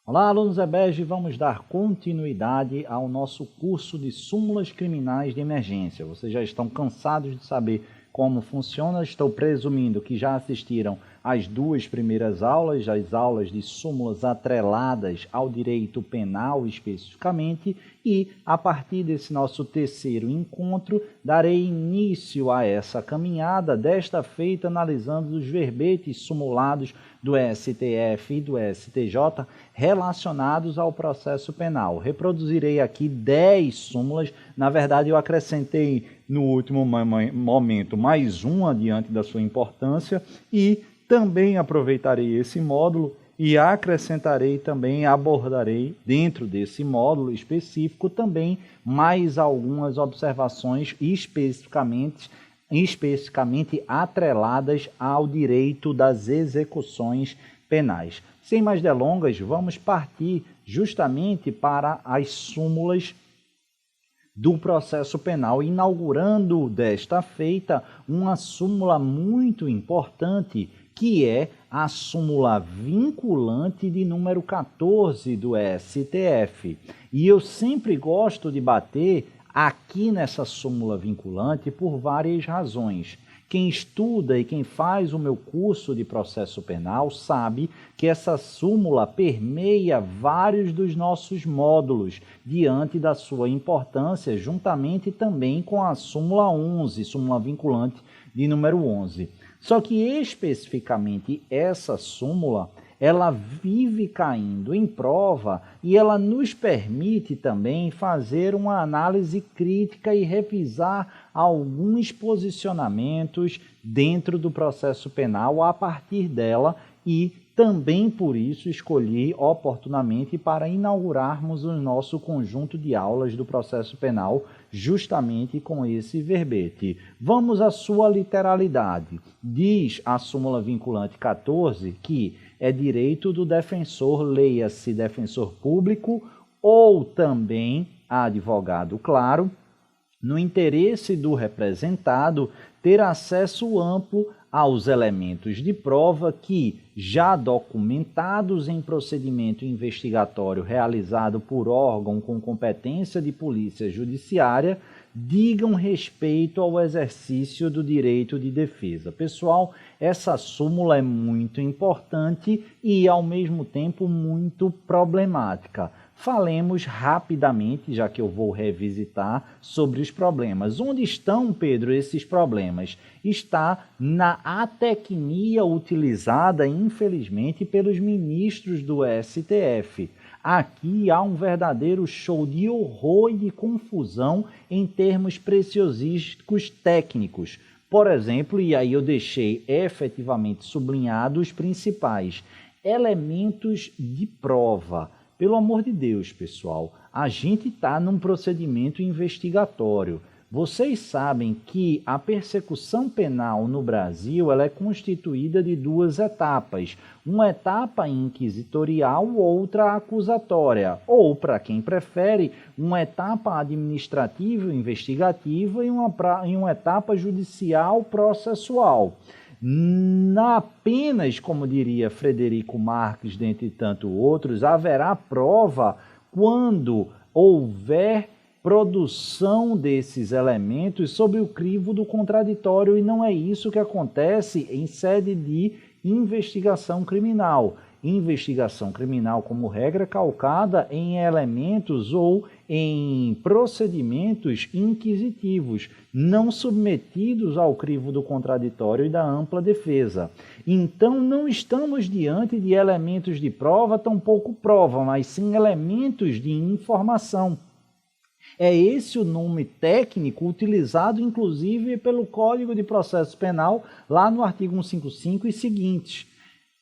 Olá, alunos EBEG, vamos dar continuidade ao nosso curso de súmulas criminais de emergência. Vocês já estão cansados de saber como funciona, estou presumindo que já assistiram às duas primeiras aulas, as aulas de súmulas atreladas ao direito penal especificamente, e a partir desse nosso terceiro encontro, darei início a essa caminhada, desta feita analisando os verbetes sumulados do STF e do STJ relacionados ao processo penal. Reproduzirei aqui 10 súmulas, na verdade eu acrescentei no último momento mais uma diante da sua importância e também aproveitarei esse módulo e acrescentarei também, abordarei dentro desse módulo específico também mais algumas observações especificamente atreladas ao direito das execuções penais. Sem mais delongas, vamos partir justamente para as súmulas do processo penal, inaugurando desta feita uma súmula muito importante, que é a súmula vinculante de número 14 do STF. E eu sempre gosto de bater aqui nessa súmula vinculante por várias razões. Quem estuda e quem faz o meu curso de processo penal sabe que essa súmula permeia vários dos nossos módulos diante da sua importância, juntamente também com a súmula 11, súmula vinculante de número 11. Só que especificamente essa súmula, ela vive caindo em prova e ela nos permite também fazer uma análise crítica e revisar alguns posicionamentos dentro do processo penal a partir dela, e também por isso escolhi oportunamente para inaugurarmos o nosso conjunto de aulas do processo penal justamente com esse verbete. Vamos à sua literalidade. Diz a súmula vinculante 14 que é direito do defensor, leia-se defensor público ou também advogado, claro, no interesse do representado, ter acesso amplo aos elementos de prova que, já documentados em procedimento investigatório realizado por órgão com competência de polícia judiciária, digam respeito ao exercício do direito de defesa. Pessoal, essa súmula é muito importante e, ao mesmo tempo, muito problemática. Falemos rapidamente, já que eu vou revisitar, sobre os problemas. Onde estão, Pedro, esses problemas? Está na atecnia utilizada, infelizmente, pelos ministros do STF. Aqui há um verdadeiro show de horror e de confusão em termos preciosísticos técnicos. Por exemplo, e aí eu deixei efetivamente sublinhado os principais elementos de prova. Pelo amor de Deus, pessoal, a gente está num procedimento investigatório. Vocês sabem que a persecução penal no Brasil ela é constituída de duas etapas. Uma etapa inquisitorial, outra acusatória. Ou, para quem prefere, uma etapa administrativa investigativa e uma etapa judicial processual. Apenas, como diria Frederico Marques, dentre tantos outros, haverá prova quando houver produção desses elementos sob o crivo do contraditório, e não é isso que acontece em sede de investigação criminal. Investigação criminal, como regra, calcada em elementos ou em procedimentos inquisitivos, não submetidos ao crivo do contraditório e da ampla defesa. Então, não estamos diante de elementos de prova, tampouco prova, mas sim elementos de informação. É esse o nome técnico utilizado, inclusive, pelo Código de Processo Penal, lá no artigo 155 e seguintes.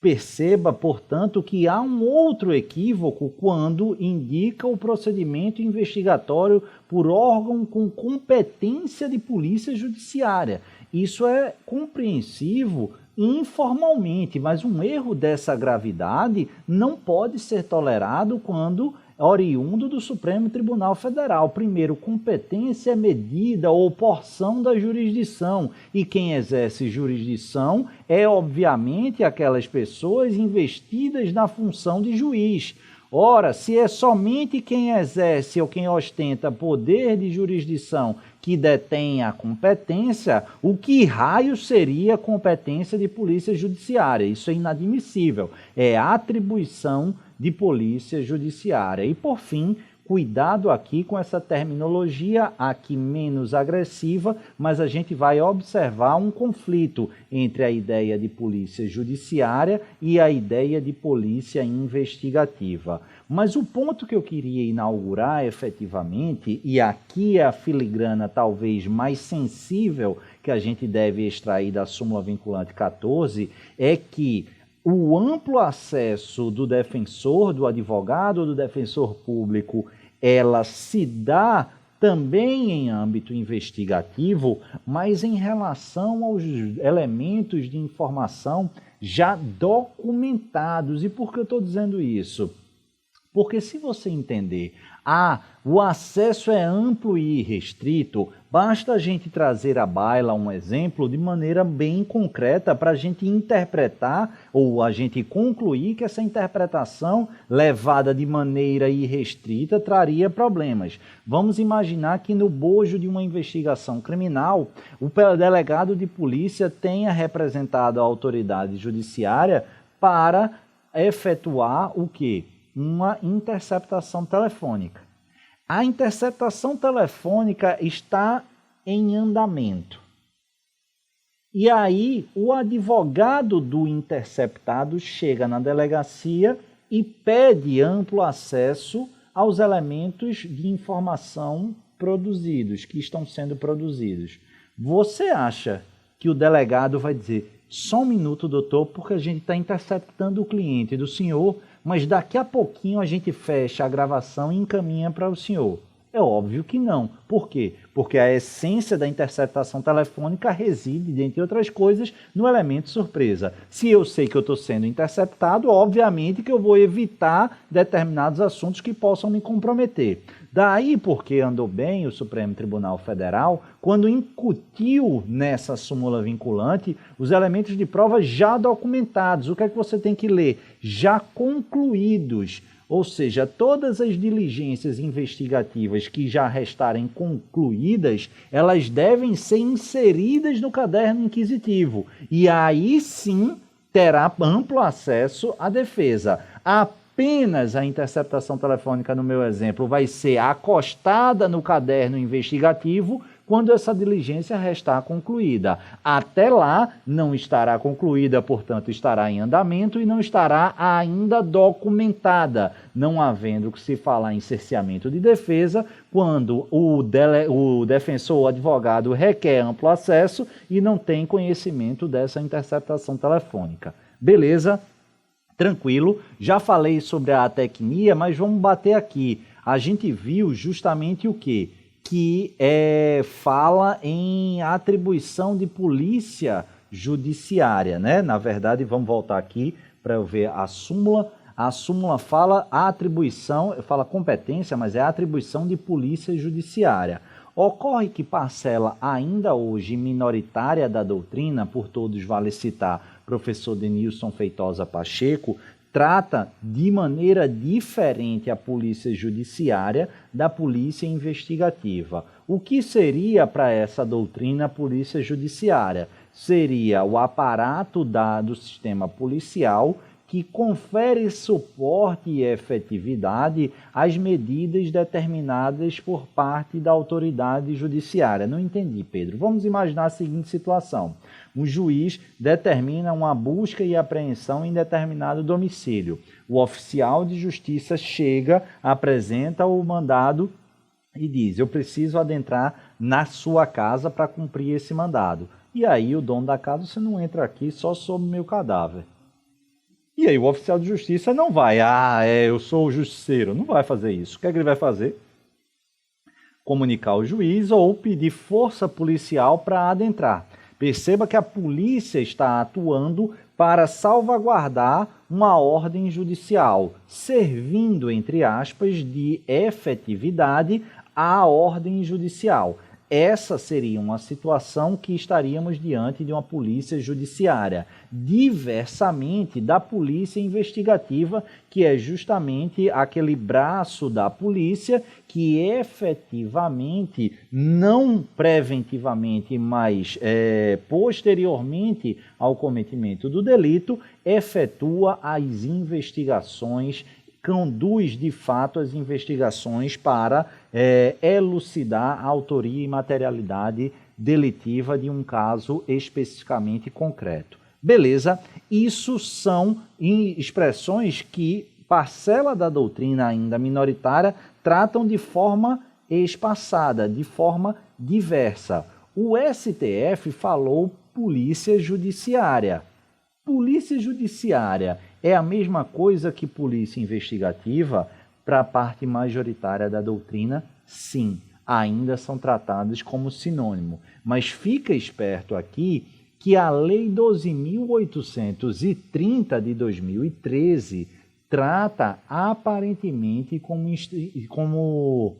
Perceba, portanto, que há um outro equívoco quando indica o procedimento investigatório por órgão com competência de polícia judiciária. Isso é compreensivo informalmente, mas um erro dessa gravidade não pode ser tolerado quando oriundo do Supremo Tribunal Federal. Primeiro, competência é medida ou porção da jurisdição, e quem exerce jurisdição é, obviamente, aquelas pessoas investidas na função de juiz. Ora, se é somente quem exerce ou quem ostenta poder de jurisdição que detém a competência, o que raio seria competência de polícia judiciária? Isso é inadmissível. É atribuição de polícia judiciária. E, por fim, cuidado aqui com essa terminologia, aqui menos agressiva, mas a gente vai observar um conflito entre a ideia de polícia judiciária e a ideia de polícia investigativa. Mas o ponto que eu queria inaugurar efetivamente, e aqui é a filigrana talvez mais sensível que a gente deve extrair da súmula vinculante 14, é que o amplo acesso do defensor, do advogado ou do defensor público, ela se dá também em âmbito investigativo, mas em relação aos elementos de informação já documentados. E por que eu estou dizendo isso? Porque se você entender, o acesso é amplo e irrestrito, basta a gente trazer à baila um exemplo de maneira bem concreta para a gente interpretar ou a gente concluir que essa interpretação levada de maneira irrestrita traria problemas. Vamos imaginar que no bojo de uma investigação criminal, o delegado de polícia tenha representado a autoridade judiciária para efetuar o quê? Uma interceptação telefônica. A interceptação telefônica está em andamento. E aí, o advogado do interceptado chega na delegacia e pede amplo acesso aos elementos de informação produzidos, que estão sendo produzidos. Você acha que o delegado vai dizer: só um minuto, doutor, porque a gente está interceptando o cliente do senhor, mas daqui a pouquinho a gente fecha a gravação e encaminha para o senhor? É óbvio que não. Por quê? Porque a essência da interceptação telefônica reside, dentre outras coisas, no elemento surpresa. Se eu sei que eu estou sendo interceptado, obviamente que eu vou evitar determinados assuntos que possam me comprometer. Daí porque andou bem o Supremo Tribunal Federal quando incutiu nessa súmula vinculante os elementos de prova já documentados. O que é que você tem que ler? Já concluídos. Ou seja, todas as diligências investigativas que já restarem concluídas, elas devem ser inseridas no caderno inquisitivo. E aí sim terá amplo acesso à defesa. Apenas a interceptação telefônica, no meu exemplo, vai ser acostada no caderno investigativo quando essa diligência restar concluída. Até lá, não estará concluída, portanto, estará em andamento e não estará ainda documentada, não havendo que se falar em cerceamento de defesa quando o defensor ou advogado requer amplo acesso e não tem conhecimento dessa interceptação telefônica. Beleza? Tranquilo. Já falei sobre a atecnia, mas vamos bater aqui. A gente viu justamente o quê? Que fala em atribuição de polícia judiciária, né? Na verdade, vamos voltar aqui para eu ver a súmula. A súmula fala a atribuição, fala competência, mas é a atribuição de polícia judiciária. Ocorre que parcela ainda hoje minoritária da doutrina, por todos vale citar professor Denilson Feitosa Pacheco, trata de maneira diferente a polícia judiciária da polícia investigativa. O que seria para essa doutrina a polícia judiciária? Seria o aparato do sistema policial que confere suporte e efetividade às medidas determinadas por parte da autoridade judiciária. Não entendi, Pedro. Vamos imaginar a seguinte situação. Um juiz determina uma busca e apreensão em determinado domicílio. O oficial de justiça chega, apresenta o mandado e diz: eu preciso adentrar na sua casa para cumprir esse mandado. E aí o dono da casa: você não entra aqui só sob meu cadáver. E aí o oficial de justiça não vai: eu sou o justiceiro. Não vai fazer isso. O que é que ele vai fazer? Comunicar ao juiz ou pedir força policial para adentrar. Perceba que a polícia está atuando para salvaguardar uma ordem judicial, servindo, entre aspas, de efetividade à ordem judicial. essa seria uma situação que estaríamos diante de uma polícia judiciária, diversamente da polícia investigativa, que é justamente aquele braço da polícia que efetivamente, não preventivamente, mas posteriormente ao cometimento do delito, efetua as investigações, conduz de fato as investigações para elucidar a autoria e materialidade delitiva de um caso especificamente concreto. Beleza? Isso são expressões que parcela da doutrina ainda minoritária tratam de forma espaçada, de forma diversa. O STF falou polícia judiciária. Polícia judiciária é a mesma coisa que polícia investigativa? Para a parte majoritária da doutrina, sim, ainda são tratados como sinônimo. Mas fica esperto aqui que a Lei 12.830 de 2013 trata aparentemente como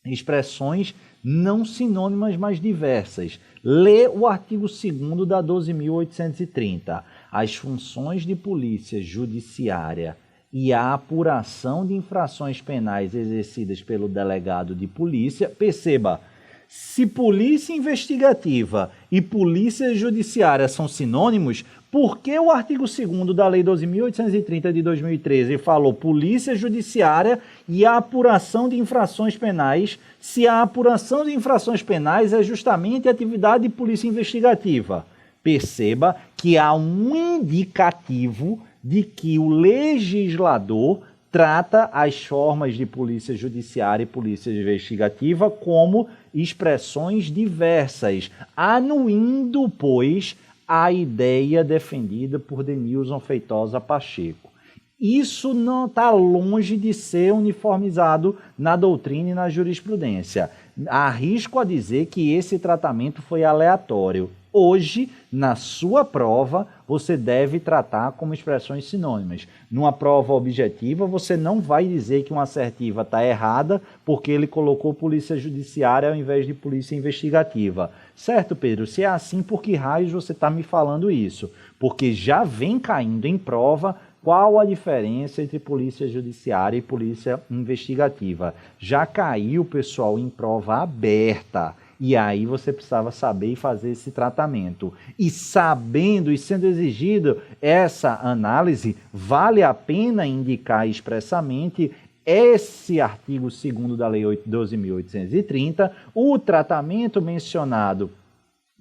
expressões não sinônimas, mas diversas. Lê o artigo 2º da 12.830. As funções de polícia judiciária e a apuração de infrações penais exercidas pelo delegado de polícia. Perceba, se polícia investigativa e polícia judiciária são sinônimos, por que o artigo 2º da Lei 12.830 de 2013 falou polícia judiciária e a apuração de infrações penais, se a apuração de infrações penais é justamente a atividade de polícia investigativa? Perceba que há um indicativo de que o legislador trata as formas de polícia judiciária e polícia investigativa como expressões diversas, anuindo, pois, a ideia defendida por Denilson Feitosa Pacheco. Isso não está longe de ser uniformizado na doutrina e na jurisprudência. Arrisco a dizer que esse tratamento foi aleatório. Hoje, na sua prova, você deve tratar como expressões sinônimas. Numa prova objetiva, você não vai dizer que uma assertiva está errada porque ele colocou polícia judiciária ao invés de polícia investigativa. Certo, Pedro? Se é assim, por que raios você está me falando isso? Porque já vem caindo em prova qual a diferença entre polícia judiciária e polícia investigativa. Já caiu, pessoal, em prova aberta. E aí você precisava saber e fazer esse tratamento. E sabendo e sendo exigido essa análise, vale a pena indicar expressamente esse artigo 2º da Lei 12.830, o tratamento mencionado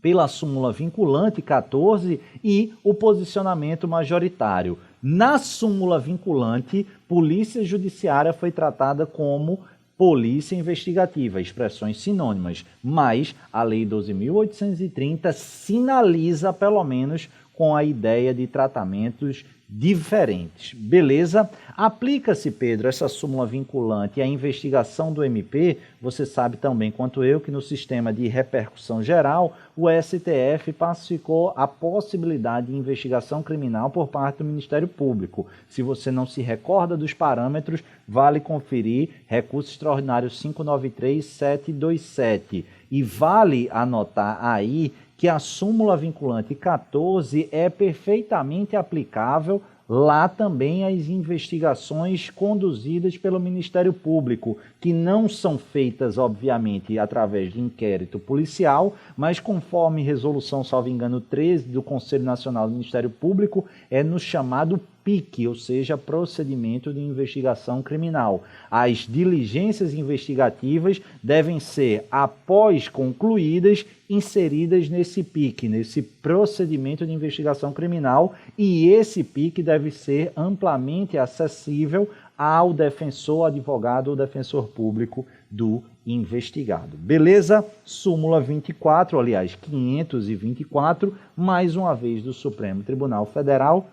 pela súmula vinculante 14 e o posicionamento majoritário. Na súmula vinculante, polícia judiciária foi tratada como polícia investigativa, expressões sinônimas, mas a Lei 12.830 sinaliza, pelo menos, com a ideia de tratamentos diferentes. Beleza? Aplica-se, Pedro, essa súmula vinculante à investigação do MP. Você sabe tão bem quanto eu que no sistema de repercussão geral, o STF pacificou a possibilidade de investigação criminal por parte do Ministério Público. Se você não se recorda dos parâmetros, vale conferir recurso extraordinário 593727. E vale anotar aí que a súmula vinculante 14 é perfeitamente aplicável lá também às investigações conduzidas pelo Ministério Público, que não são feitas, obviamente, através de inquérito policial, mas conforme resolução, salvo engano, 13 do Conselho Nacional do Ministério Público, é no chamado PIC, ou seja, Procedimento de Investigação Criminal. As diligências investigativas devem ser, após concluídas, inseridas nesse PIC, nesse Procedimento de Investigação Criminal, e esse PIC deve ser amplamente acessível ao defensor, advogado ou defensor público do investigado. Beleza? Súmula 24, aliás, 524, mais uma vez do Supremo Tribunal Federal,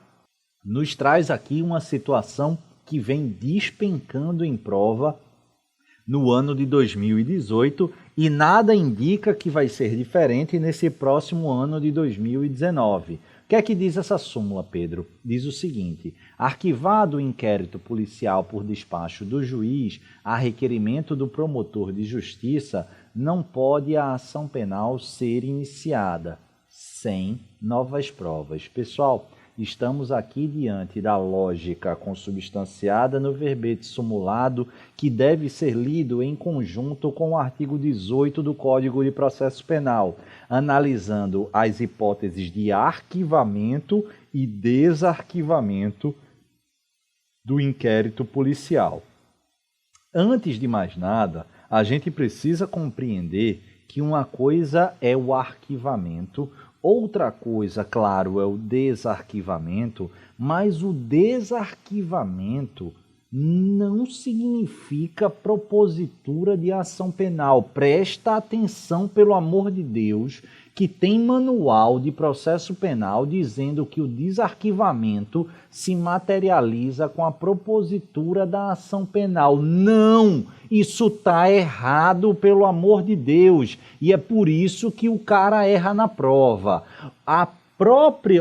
nos traz aqui uma situação que vem despencando em prova no ano de 2018 e nada indica que vai ser diferente nesse próximo ano de 2019. O que é que diz essa súmula, Pedro? Diz o seguinte: arquivado o inquérito policial por despacho do juiz a requerimento do promotor de justiça, não pode a ação penal ser iniciada sem novas provas. Pessoal, estamos aqui diante da lógica consubstanciada no verbete sumulado, que deve ser lido em conjunto com o artigo 18 do Código de Processo Penal, analisando as hipóteses de arquivamento e desarquivamento do inquérito policial. Antes de mais nada, a gente precisa compreender que uma coisa é o arquivamento, outra coisa, claro, é o desarquivamento, mas o desarquivamento não significa propositura de ação penal. Presta atenção, pelo amor de Deus, que tem manual de processo penal dizendo que o desarquivamento se materializa com a propositura da ação penal. Não! Isso está errado, pelo amor de Deus. E é por isso que o cara erra na prova.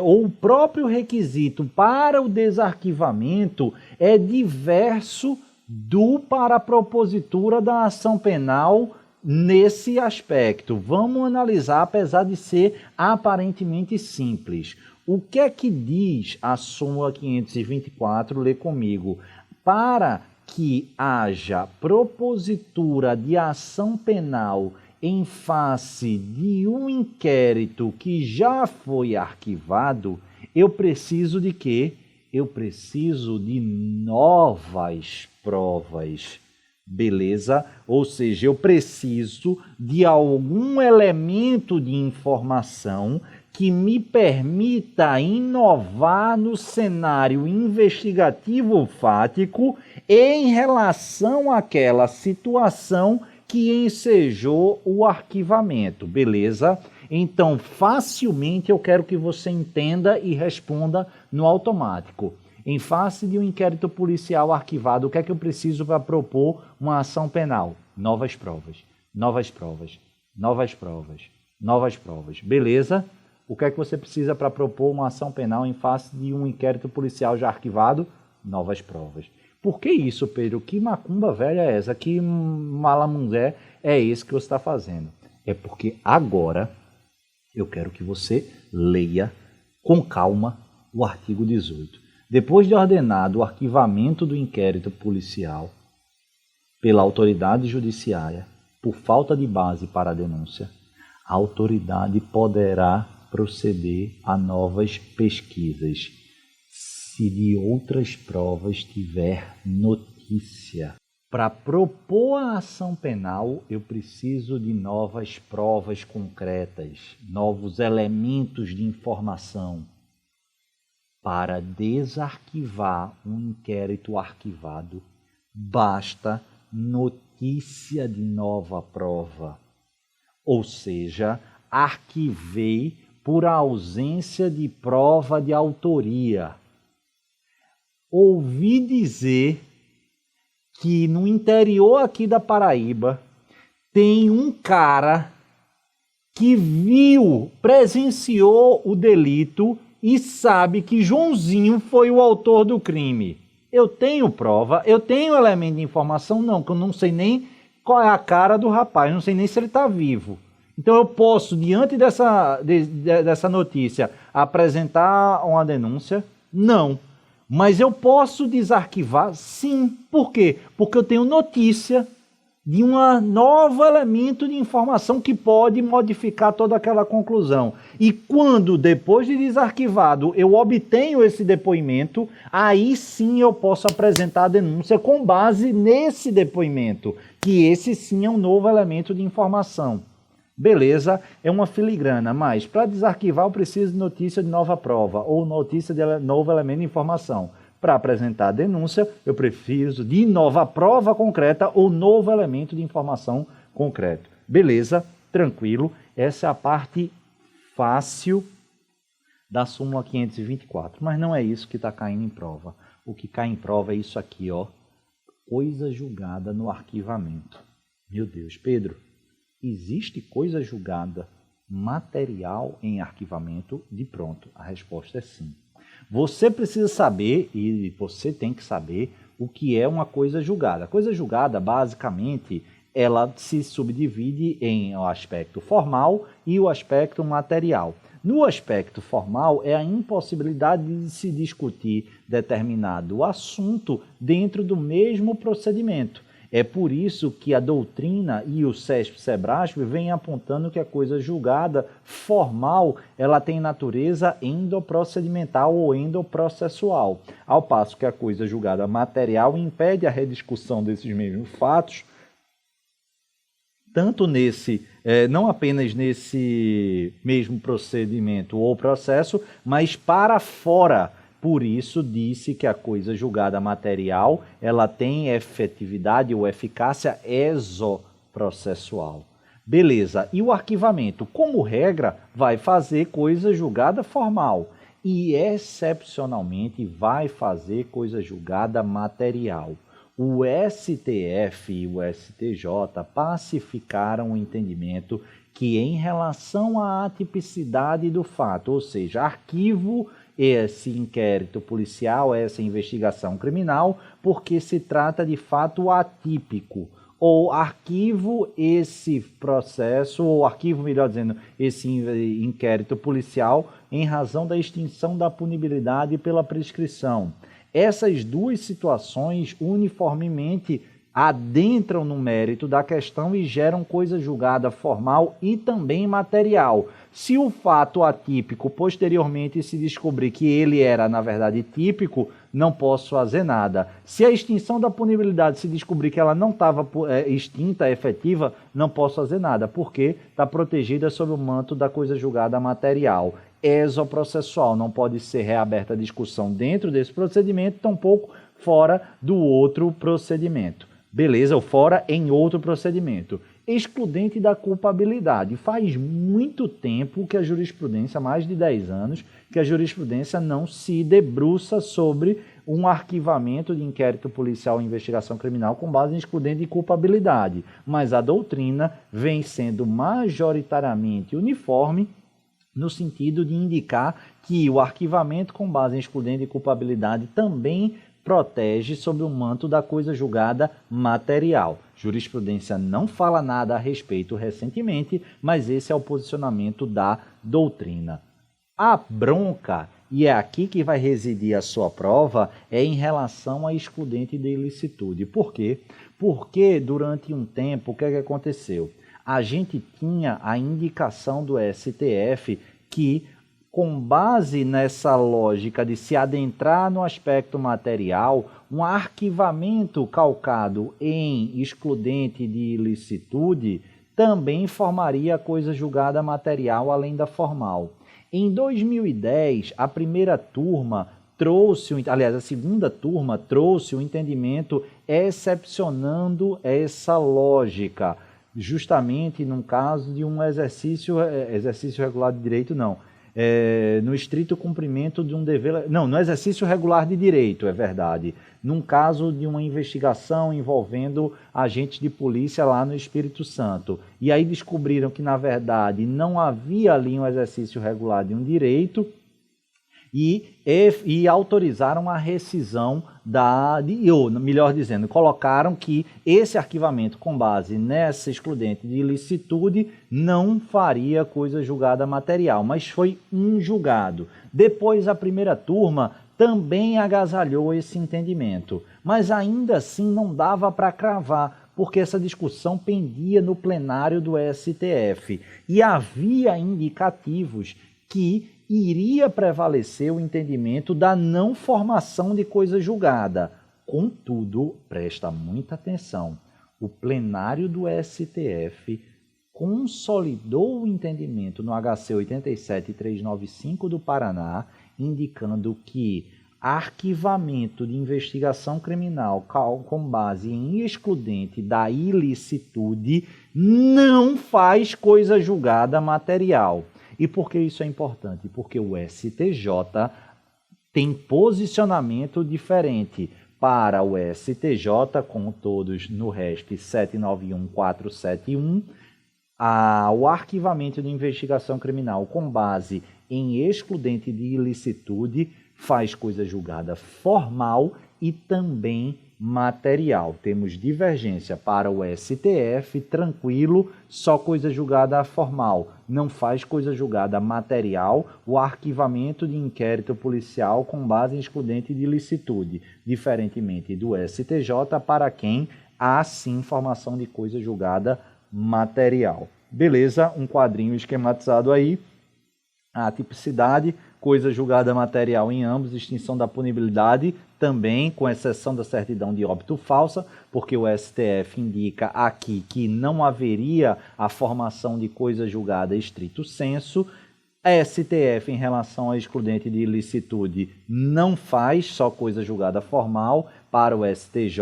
O próprio requisito para o desarquivamento é diverso do para a propositura da ação penal nesse aspecto. Vamos analisar, apesar de ser aparentemente simples. O que é que diz a súmula 524? Lê comigo. Para que haja propositura de ação penal em face de um inquérito que já foi arquivado, eu preciso de quê? Eu preciso de novas provas. Beleza? Ou seja, eu preciso de algum elemento de informação que me permita inovar no cenário investigativo fático em relação àquela situação que ensejou o arquivamento, beleza? Então, facilmente eu quero que você entenda e responda no automático. Em face de um inquérito policial arquivado, o que é que eu preciso para propor uma ação penal? Novas provas, novas provas, novas provas, novas provas. Beleza? O que é que você precisa para propor uma ação penal em face de um inquérito policial já arquivado? Novas provas. Por que isso, Pedro? Que macumba velha é essa? Que malamundé é esse que você está fazendo? É porque agora eu quero que você leia com calma o artigo 18. Depois de ordenado o arquivamento do inquérito policial pela autoridade judiciária por falta de base para a denúncia, a autoridade poderá proceder a novas pesquisas se de outras provas tiver notícia. Para propor a ação penal, eu preciso de novas provas concretas, novos elementos de informação. Para desarquivar um inquérito arquivado, basta notícia de nova prova. Ou seja, arquivei por ausência de prova de autoria. Ouvi dizer que no interior aqui da Paraíba tem um cara que presenciou o delito e sabe que Joãozinho foi o autor do crime. Eu tenho prova, eu tenho elemento de informação, não, que eu não sei nem qual é a cara do rapaz, não sei nem se ele está vivo. Então eu posso, diante dessa notícia, apresentar uma denúncia? Não. Mas eu posso desarquivar? Sim. Por quê? Porque eu tenho notícia de um novo elemento de informação que pode modificar toda aquela conclusão. E quando, depois de desarquivado, eu obtenho esse depoimento, aí sim eu posso apresentar a denúncia com base nesse depoimento, que esse sim é um novo elemento de informação. Beleza, é uma filigrana, mas para desarquivar eu preciso de notícia de nova prova ou notícia de novo elemento de informação. Para apresentar a denúncia, eu preciso de nova prova concreta ou novo elemento de informação concreto. Beleza, tranquilo, essa é a parte fácil da súmula 524, mas não é isso que está caindo em prova. O que cai em prova é isso aqui, ó, coisa julgada no arquivamento. Meu Deus, Pedro, existe coisa julgada material em arquivamento? De pronto, a resposta é sim. Você precisa saber, e você tem que saber, o que é uma coisa julgada. A coisa julgada, basicamente, ela se subdivide em o aspecto formal e o aspecto material. No aspecto formal, é a impossibilidade de se discutir determinado assunto dentro do mesmo procedimento. É por isso que a doutrina e o CESP-CEBRASP vêm apontando que a coisa julgada formal ela tem natureza endoprocedimental ou endoprocessual, ao passo que a coisa julgada material impede a rediscussão desses mesmos fatos, tanto não apenas nesse mesmo procedimento ou processo, mas para fora. Por isso disse que a coisa julgada material ela tem efetividade ou eficácia exoprocessual. Beleza, e o arquivamento, como regra, vai fazer coisa julgada formal e excepcionalmente vai fazer coisa julgada material. O STF e o STJ pacificaram o entendimento que em relação à atipicidade do fato, ou seja, arquivo esse inquérito policial, essa investigação criminal, porque se trata de fato atípico, ou arquivo esse processo, ou arquivo, melhor dizendo, esse inquérito policial em razão da extinção da punibilidade pela prescrição. Essas duas situações uniformemente adentram no mérito da questão e geram coisa julgada formal e também material. Se o fato atípico posteriormente se descobrir que ele era, na verdade, típico, não posso fazer nada. Se a extinção da punibilidade se descobrir que ela não estava extinta, efetiva, não posso fazer nada, porque está protegida sob o manto da coisa julgada material. Exoprocessual, não pode ser reaberta a discussão dentro desse procedimento, tampouco fora do outro procedimento. Beleza, ou fora em outro procedimento. Excludente da culpabilidade. Faz muito tempo que a jurisprudência, mais de 10 anos, que a jurisprudência não se debruça sobre um arquivamento de inquérito policial e investigação criminal com base em excludente de culpabilidade. Mas a doutrina vem sendo majoritariamente uniforme no sentido de indicar que o arquivamento com base em excludente de culpabilidade também protege sob o manto da coisa julgada material. Jurisprudência não fala nada a respeito recentemente, mas esse é o posicionamento da doutrina. A bronca, e é aqui que vai residir a sua prova, é em relação à excludente de ilicitude. Por quê? Porque durante um tempo, o que aconteceu? A gente tinha a indicação do STF que, com base nessa lógica de se adentrar no aspecto material, um arquivamento calcado em excludente de ilicitude também formaria coisa julgada material além da formal. Em 2010, a primeira turma a segunda turma trouxe o entendimento excepcionando essa lógica, justamente num caso de um exercício regular de direito, não. No estrito cumprimento de um dever... Não, no exercício regular de direito, é verdade. Num caso de uma investigação envolvendo agentes de polícia lá no Espírito Santo. E aí descobriram que, na verdade, não havia ali um exercício regular de um direito e autorizaram a rescisão ou melhor dizendo, colocaram que esse arquivamento com base nessa excludente de ilicitude não faria coisa julgada material, mas foi um julgado. Depois a primeira turma também agasalhou esse entendimento, mas ainda assim não dava para cravar, porque essa discussão pendia no plenário do STF e havia indicativos que iria prevalecer o entendimento da não formação de coisa julgada. Contudo, presta muita atenção, o plenário do STF consolidou o entendimento no HC 87395 do Paraná, indicando que arquivamento de investigação criminal com base em excludente da ilicitude não faz coisa julgada material. E por que isso é importante? Porque o STJ tem posicionamento diferente. Para o STJ, como todos no RESP 791471, o arquivamento de investigação criminal com base em excludente de ilicitude faz coisa julgada formal e também material. Temos divergência para o STF, tranquilo, só coisa julgada formal. Não faz coisa julgada material, o arquivamento de inquérito policial com base em excludente de ilicitude, diferentemente do STJ, para quem há sim informação de coisa julgada material. Beleza? Um quadrinho esquematizado aí. A tipicidade, coisa julgada material em ambos, extinção da punibilidade também, com exceção da certidão de óbito falsa, porque o STF indica aqui que não haveria a formação de coisa julgada estrito sensu. STF, em relação a excludente de ilicitude, não faz só coisa julgada formal. Para o STJ,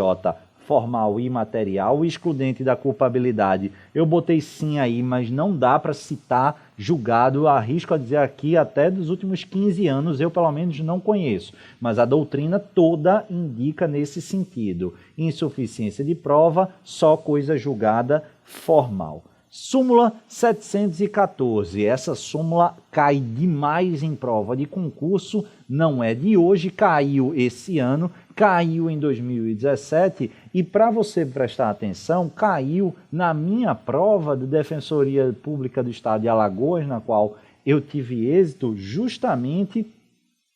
formal e material. O excludente da culpabilidade, eu botei sim aí, mas não dá para citar julgado, arrisco a dizer aqui, até dos últimos 15 anos, eu pelo menos não conheço, mas a doutrina toda indica nesse sentido. Insuficiência de prova, só coisa julgada formal. Súmula 714, essa súmula cai demais em prova de concurso, não é de hoje, caiu esse ano, caiu em 2017 e, para você prestar atenção, caiu na minha prova de Defensoria Pública do Estado de Alagoas, na qual eu tive êxito justamente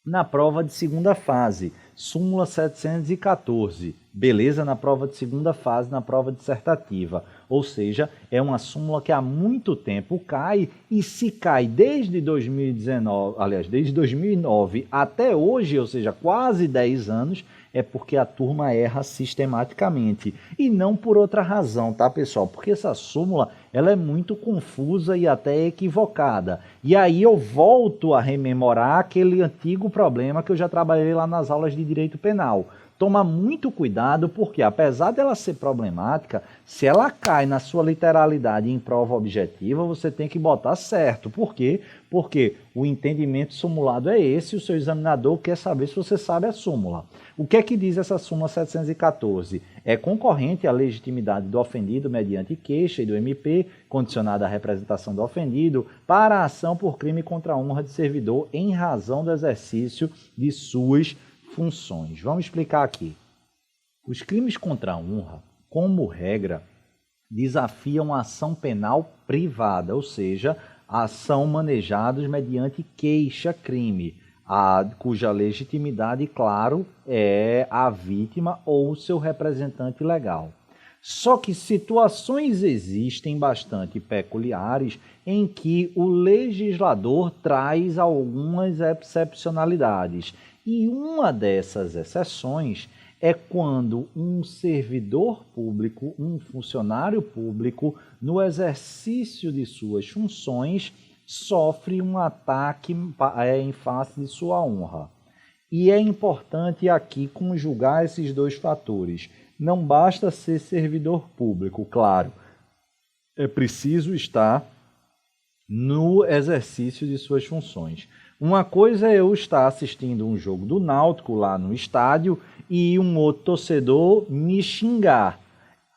na prova de segunda fase, súmula 714. Beleza? Na prova de segunda fase, na prova dissertativa. Ou seja, é uma súmula que há muito tempo cai, e se cai desde 2019, aliás, desde 2009 até hoje, ou seja, quase 10 anos, é porque a turma erra sistematicamente. E não por outra razão, tá, pessoal? Porque essa súmula, ela é muito confusa e até equivocada. E aí eu volto a rememorar aquele antigo problema que eu já trabalhei lá nas aulas de direito penal. Toma muito cuidado, porque apesar dela ser problemática, se ela cai na sua literalidade em prova objetiva, você tem que botar certo. Por quê? Porque o entendimento simulado é esse, o seu examinador quer saber se você sabe a súmula. O que é que diz essa súmula 714? É concorrente à legitimidade do ofendido mediante queixa e do MP, condicionada à representação do ofendido, para a ação por crime contra a honra de servidor em razão do exercício de suas funções. Vamos explicar aqui. Os crimes contra a honra, como regra, desafiam a ação penal privada, ou seja, a ação manejados mediante queixa-crime, cuja legitimidade, claro, é a vítima ou seu representante legal. Só que situações existem bastante peculiares em que o legislador traz algumas excepcionalidades. E uma dessas exceções é quando um servidor público, um funcionário público, no exercício de suas funções, sofre um ataque em face de sua honra. E é importante aqui conjugar esses dois fatores. Não basta ser servidor público, claro. É preciso estar no exercício de suas funções. Uma coisa é eu estar assistindo um jogo do Náutico lá no estádio e um outro torcedor me xingar.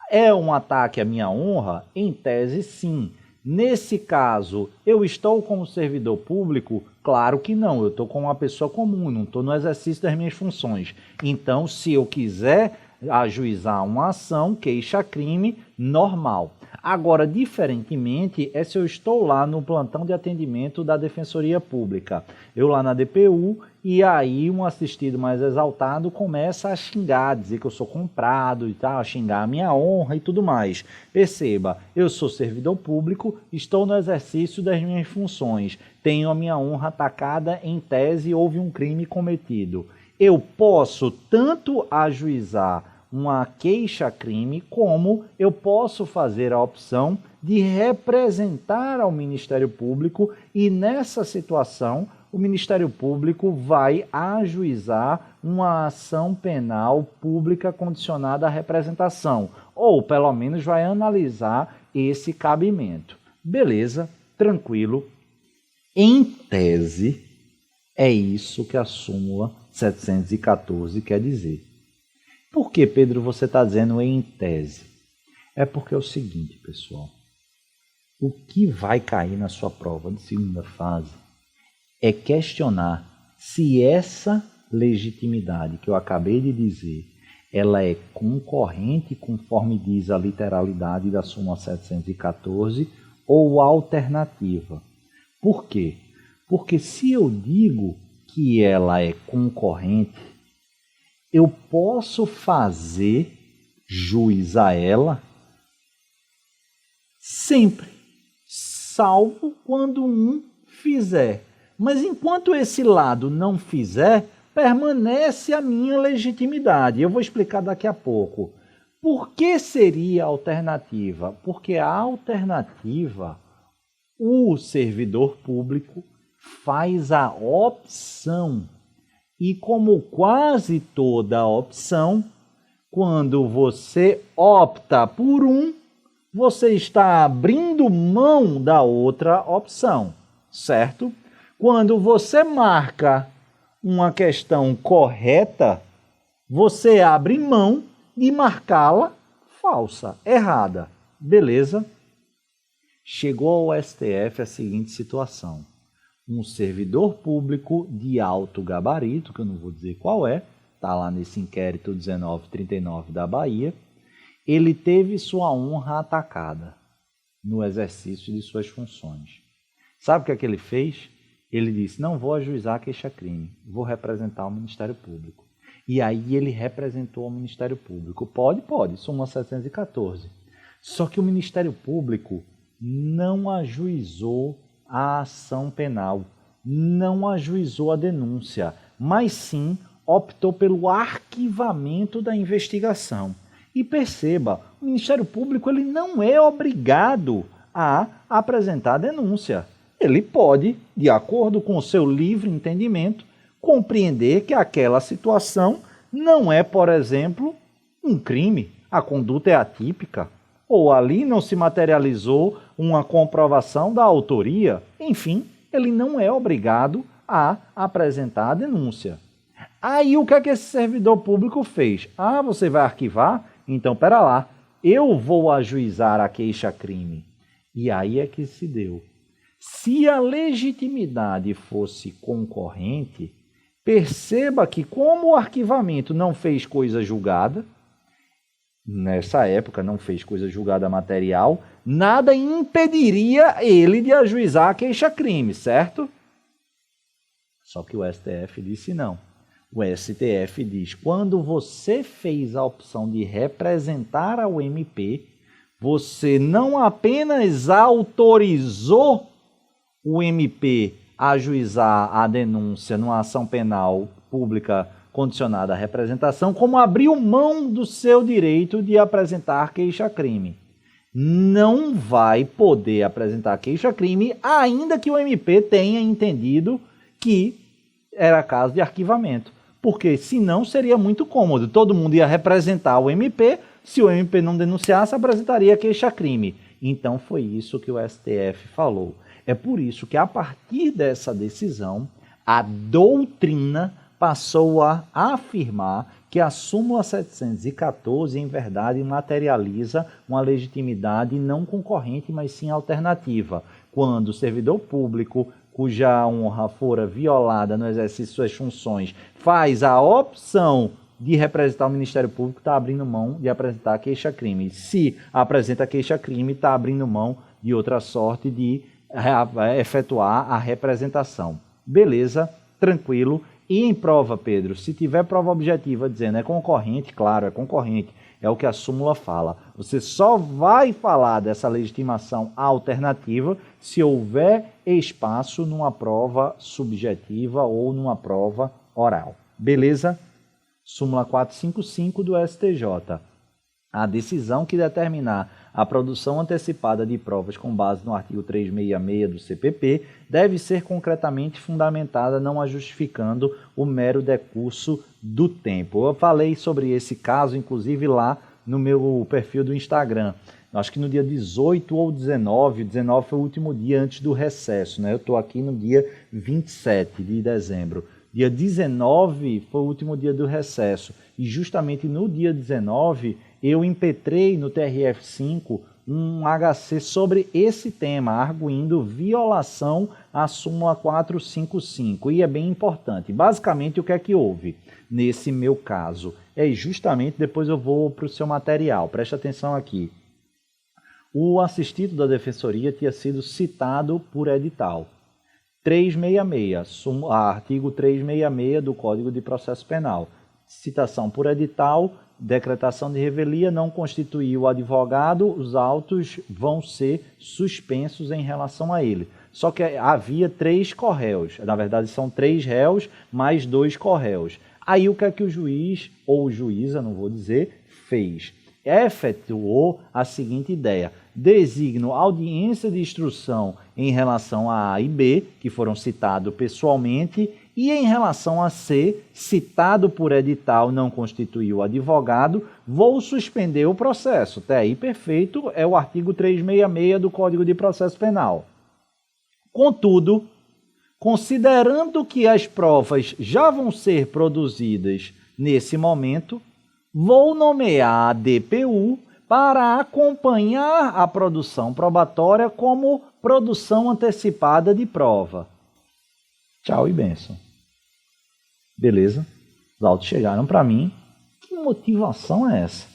É um ataque à minha honra? Em tese, sim. Nesse caso, eu estou como servidor público? Claro que não, eu estou como uma pessoa comum, não estou no exercício das minhas funções. Então, se eu quiser ajuizar uma ação, queixa-crime, normal. Agora, diferentemente, é se eu estou lá no plantão de atendimento da Defensoria Pública, eu lá na DPU, e aí um assistido mais exaltado começa a xingar, dizer que eu sou comprado e tal, a xingar a minha honra e tudo mais. Perceba, eu sou servidor público, estou no exercício das minhas funções, tenho a minha honra atacada, em tese houve um crime cometido. Eu posso tanto ajuizar uma queixa-crime, como eu posso fazer a opção de representar ao Ministério Público, e nessa situação o Ministério Público vai ajuizar uma ação penal pública condicionada à representação, ou pelo menos vai analisar esse cabimento. Beleza, tranquilo. Em tese, é isso que a súmula 714 quer dizer. Por que, Pedro, você está dizendo em tese? É porque é o seguinte, pessoal. O que vai cair na sua prova de segunda fase é questionar se essa legitimidade que eu acabei de dizer, ela é concorrente, conforme diz a literalidade da súmula 714, ou alternativa. Por quê? Porque se eu digo que ela é concorrente, eu posso fazer jus a ela sempre, salvo quando um fizer. Mas enquanto esse lado não fizer, permanece a minha legitimidade. Eu vou explicar daqui a pouco. Por que seria alternativa? Porque a alternativa, o servidor público faz a opção. E como quase toda opção, quando você opta por um, você está abrindo mão da outra opção, certo? Quando você marca uma questão correta, você abre mão de marcá-la falsa, errada. Beleza? Chegou ao STF a seguinte situação. Um servidor público de alto gabarito, que eu não vou dizer qual é, está lá nesse inquérito 1939 da Bahia, ele teve sua honra atacada no exercício de suas funções. Sabe o que ele fez? Ele disse, não vou ajuizar a queixa-crime, vou representar o Ministério Público. E aí ele representou o Ministério Público. Pode, súmula 714. Só que o Ministério Público não ajuizou a ação penal, não ajuizou a denúncia, mas sim optou pelo arquivamento da investigação. E perceba, o Ministério Público ele não é obrigado a apresentar a denúncia. Ele pode, de acordo com o seu livre entendimento, compreender que aquela situação não é, por exemplo, um crime, a conduta é atípica, ou ali não se materializou uma comprovação da autoria. Enfim, ele não é obrigado a apresentar a denúncia. Aí o que é que esse servidor público fez? Ah, você vai arquivar? Então, pera lá, eu vou ajuizar a queixa-crime. E aí é que se deu. Se a legitimidade fosse concorrente, perceba que como o arquivamento não fez coisa julgada, nessa época não fez coisa julgada material, nada impediria ele de ajuizar a queixa-crime, certo? Só que o STF disse não. O STF diz, quando você fez a opção de representar ao MP, você não apenas autorizou o MP a ajuizar a denúncia numa ação penal pública condicionada à representação, como abriu mão do seu direito de apresentar queixa-crime. Não vai poder apresentar queixa-crime, ainda que o MP tenha entendido que era caso de arquivamento. Porque senão seria muito cômodo. Todo mundo ia representar o MP, se o MP não denunciasse, apresentaria queixa-crime. Então foi isso que o STF falou. É por isso que a partir dessa decisão, a doutrina passou a afirmar que a súmula 714, em verdade, materializa uma legitimidade não concorrente, mas sim alternativa. Quando o servidor público, cuja honra fora violada no exercício de suas funções, faz a opção de representar o Ministério Público, está abrindo mão de apresentar a queixa-crime. Se apresenta a queixa-crime, está abrindo mão de outra sorte de efetuar a representação. Beleza, tranquilo. E em prova, Pedro, se tiver prova objetiva dizendo é concorrente, claro, é concorrente, é o que a súmula fala. Você só vai falar dessa legitimação alternativa se houver espaço numa prova subjetiva ou numa prova oral. Beleza? Súmula 455 do STJ. A decisão que determinar a produção antecipada de provas com base no artigo 366 do CPP deve ser concretamente fundamentada, não a justificando o mero decurso do tempo. Eu falei sobre esse caso, inclusive, lá no meu perfil do Instagram. Acho que no dia 18 ou 19, 19 foi o último dia antes do recesso, né? Eu estou aqui no dia 27 de dezembro. Dia 19 foi o último dia do recesso. E justamente no dia 19, eu impetrei no TRF5 um HC sobre esse tema, arguindo violação à súmula 455. E é bem importante. Basicamente, o que é que houve nesse meu caso? É justamente, depois eu vou para o seu material, preste atenção aqui. O assistido da Defensoria tinha sido citado por edital. 366, artigo 366 do Código de Processo Penal. Citação por edital, decretação de revelia, não constituiu o advogado, os autos vão ser suspensos em relação a ele. Só que havia 3 corréus, na verdade são 3 réus mais 2 corréus. Aí o que é que o juiz, ou juíza, não vou dizer, fez? Efetuou a seguinte ideia: designo audiência de instrução em relação a A e B, que foram citados pessoalmente, e em relação a C, citado por edital, não constituiu advogado, vou suspender o processo. Até aí, perfeito, é o artigo 366 do Código de Processo Penal. Contudo, considerando que as provas já vão ser produzidas nesse momento, vou nomear a DPU para acompanhar a produção probatória como produção antecipada de prova. Tchau e bênção. Beleza? Os autos chegaram para mim. Que motivação é essa?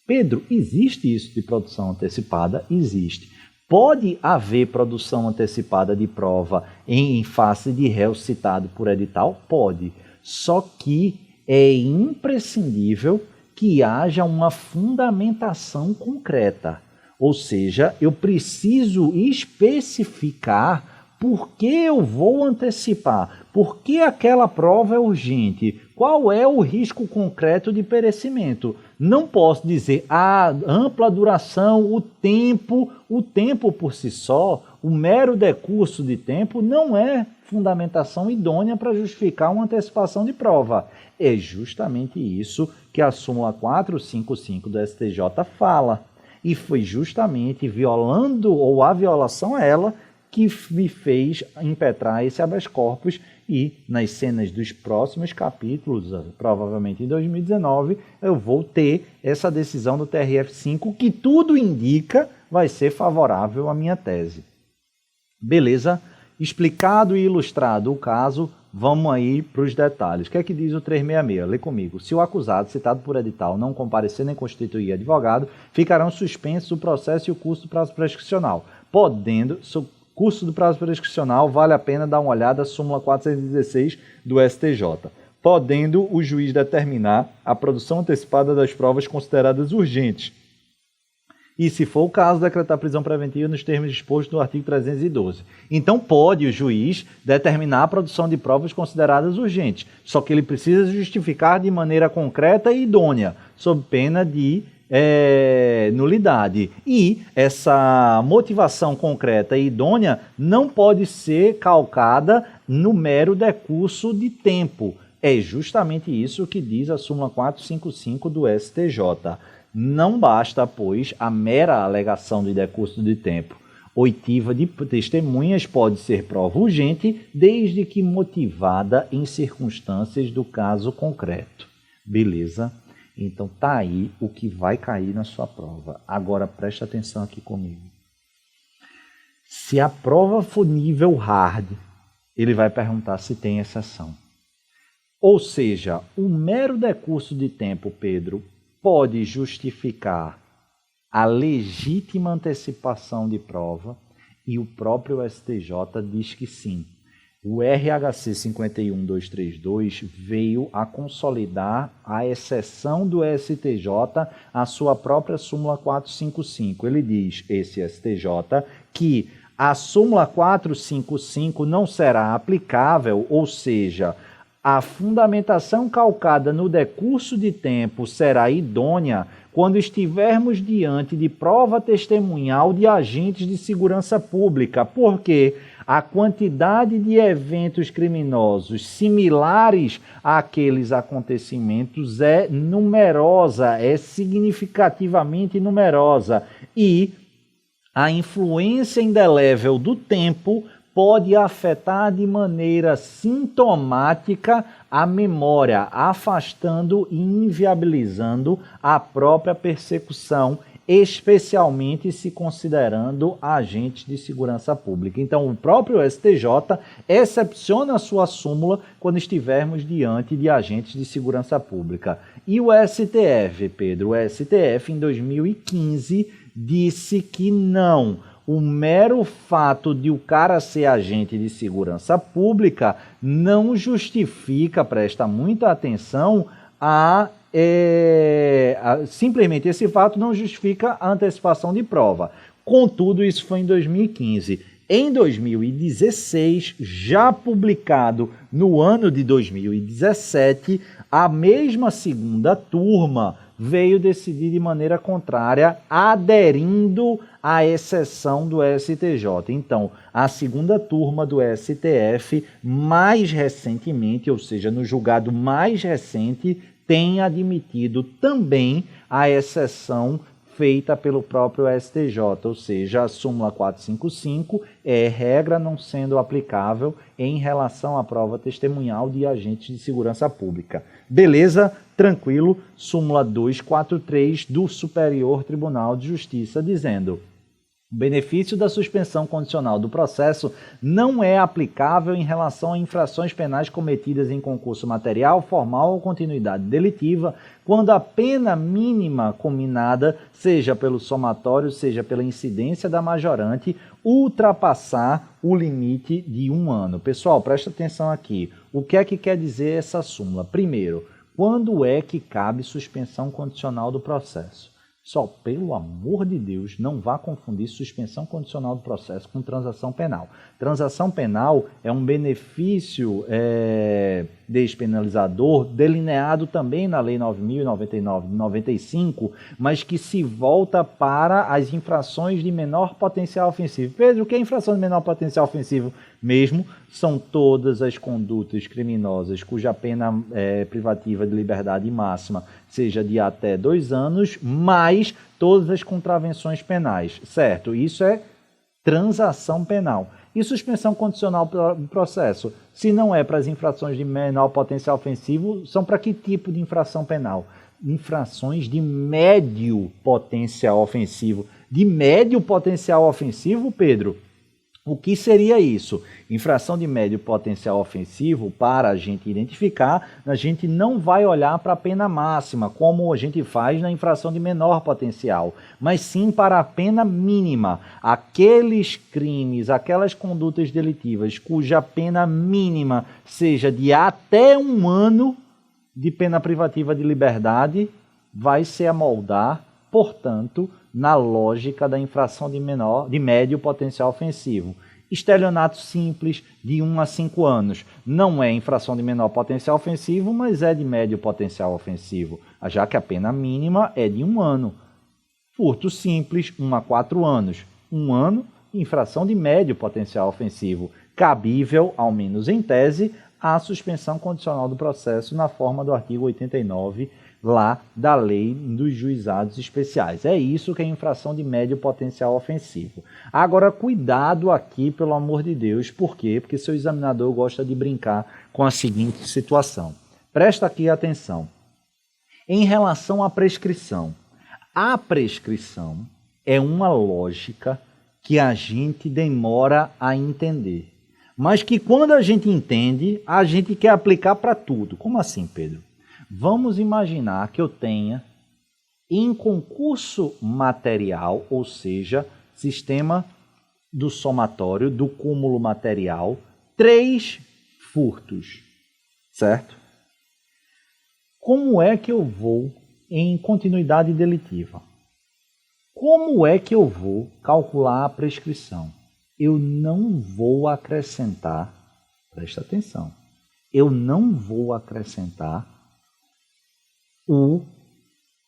Pedro, existe isso de produção antecipada? Existe. Pode haver produção antecipada de prova em face de réu citado por edital? Pode. Só que é imprescindível que haja uma fundamentação concreta. Ou seja, eu preciso especificar por que eu vou antecipar, por que aquela prova é urgente, qual é o risco concreto de perecimento. Não posso dizer a ampla duração, o tempo por si só, o mero decurso de tempo não é fundamentação idônea para justificar uma antecipação de prova. É justamente isso que a súmula 455 do STJ fala. E foi justamente violando ou a violação a ela que me fez impetrar esse habeas corpus, e nas cenas dos próximos capítulos, provavelmente em 2019, eu vou ter essa decisão do TRF5 que tudo indica vai ser favorável à minha tese. Beleza? Explicado e ilustrado o caso, vamos aí para os detalhes. O que é que diz o 366? Lê comigo. Se o acusado, citado por edital, não comparecer nem constituir advogado, ficarão suspensos o processo e o curso do prazo prescricional, podendo... Curso do prazo prescricional, vale a pena dar uma olhada, súmula 416 do STJ. Podendo o juiz determinar a produção antecipada das provas consideradas urgentes. E, se for o caso, decretar prisão preventiva nos termos dispostos no artigo 312. Então, pode o juiz determinar a produção de provas consideradas urgentes. Só que ele precisa justificar de maneira concreta e idônea, sob pena de nulidade. E essa motivação concreta e idônea não pode ser calcada no mero decurso de tempo. É justamente isso que diz a súmula 455 do STJ. Não basta, pois, a mera alegação de decurso de tempo. Oitiva de testemunhas pode ser prova urgente, desde que motivada em circunstâncias do caso concreto. Beleza? Então tá aí o que vai cair na sua prova. Agora preste atenção aqui comigo. Se a prova for nível hard, ele vai perguntar se tem exceção. Ou seja, o mero decurso de tempo, Pedro, pode justificar a legítima antecipação de prova, e o próprio STJ diz que sim. O RHC 51232 veio a consolidar a exceção do STJ à sua própria súmula 455. Ele diz, esse STJ, que a súmula 455 não será aplicável, ou seja, a fundamentação calcada no decurso de tempo será idônea quando estivermos diante de prova testemunhal de agentes de segurança pública, porque a quantidade de eventos criminosos similares àqueles acontecimentos é numerosa, é significativamente numerosa, e a influência indelével do tempo pode afetar de maneira sintomática a memória, afastando e inviabilizando a própria persecução especialmente se considerando agentes de segurança pública. Então, o próprio STJ excepciona a sua súmula quando estivermos diante de agentes de segurança pública. E o STF, Pedro, o STF em 2015 disse que não. O mero fato de o cara ser agente de segurança pública não justifica, presta muita atenção, simplesmente esse fato não justifica a antecipação de prova. Contudo, isso foi em 2015. Em 2016, já publicado no ano de 2017, a mesma segunda turma veio decidir de maneira contrária, aderindo à exceção do STJ. Então, a segunda turma do STF, mais recentemente, ou seja, no julgado mais recente, tem admitido também a exceção feita pelo próprio STJ, ou seja, a súmula 455 é regra não sendo aplicável em relação à prova testemunhal de agentes de segurança pública. Beleza? Tranquilo? Súmula 243 do Superior Tribunal de Justiça dizendo: o benefício da suspensão condicional do processo não é aplicável em relação a infrações penais cometidas em concurso material, formal ou continuidade delitiva, quando a pena mínima combinada, seja pelo somatório, seja pela incidência da majorante, ultrapassar o limite de 1 ano. Pessoal, presta atenção aqui. O que é que quer dizer essa súmula? Primeiro, quando é que cabe suspensão condicional do processo? Só, pelo amor de Deus, não vá confundir suspensão condicional do processo com transação penal. Transação penal é um benefício despenalizador delineado também na Lei 9.099 de 95, mas que se volta para as infrações de menor potencial ofensivo. Pedro, o que é infração de menor potencial ofensivo mesmo? São todas as condutas criminosas cuja pena privativa de liberdade máxima seja de até 2 anos, mais todas as contravenções penais, certo? Isso é transação penal. E suspensão condicional do processo? Se não é para as infrações de menor potencial ofensivo, são para que tipo de infração penal? Infrações de médio potencial ofensivo. De médio potencial ofensivo, Pedro? O que seria isso? Infração de médio potencial ofensivo, para a gente identificar, a gente não vai olhar para a pena máxima, como a gente faz na infração de menor potencial, mas sim para a pena mínima. Aqueles crimes, aquelas condutas delitivas cuja pena mínima seja de até 1 ano de pena privativa de liberdade, vai se amoldar, portanto, na lógica da infração de médio potencial ofensivo. Estelionato simples, de 1 a 5 anos. Não é infração de menor potencial ofensivo, mas é de médio potencial ofensivo, já que a pena mínima é de 1 ano. Furto simples, 1 a 4 anos. 1 ano, infração de médio potencial ofensivo. Cabível, ao menos em tese, a suspensão condicional do processo na forma do artigo 89 lá da Lei dos Juizados Especiais. É isso que é infração de médio potencial ofensivo. Agora, cuidado aqui, pelo amor de Deus. Por quê? Porque seu examinador gosta de brincar com a seguinte situação. Presta aqui atenção. Em relação à prescrição, a prescrição é uma lógica que a gente demora a entender, mas que quando a gente entende, a gente quer aplicar para tudo. Como assim, Pedro? Vamos imaginar que eu tenha em concurso material, ou seja, sistema do somatório, do cúmulo material, 3 furtos, certo? Como é que eu vou em continuidade delitiva? Como é que eu vou calcular a prescrição? Eu não vou acrescentar, presta atenção, eu não vou acrescentar o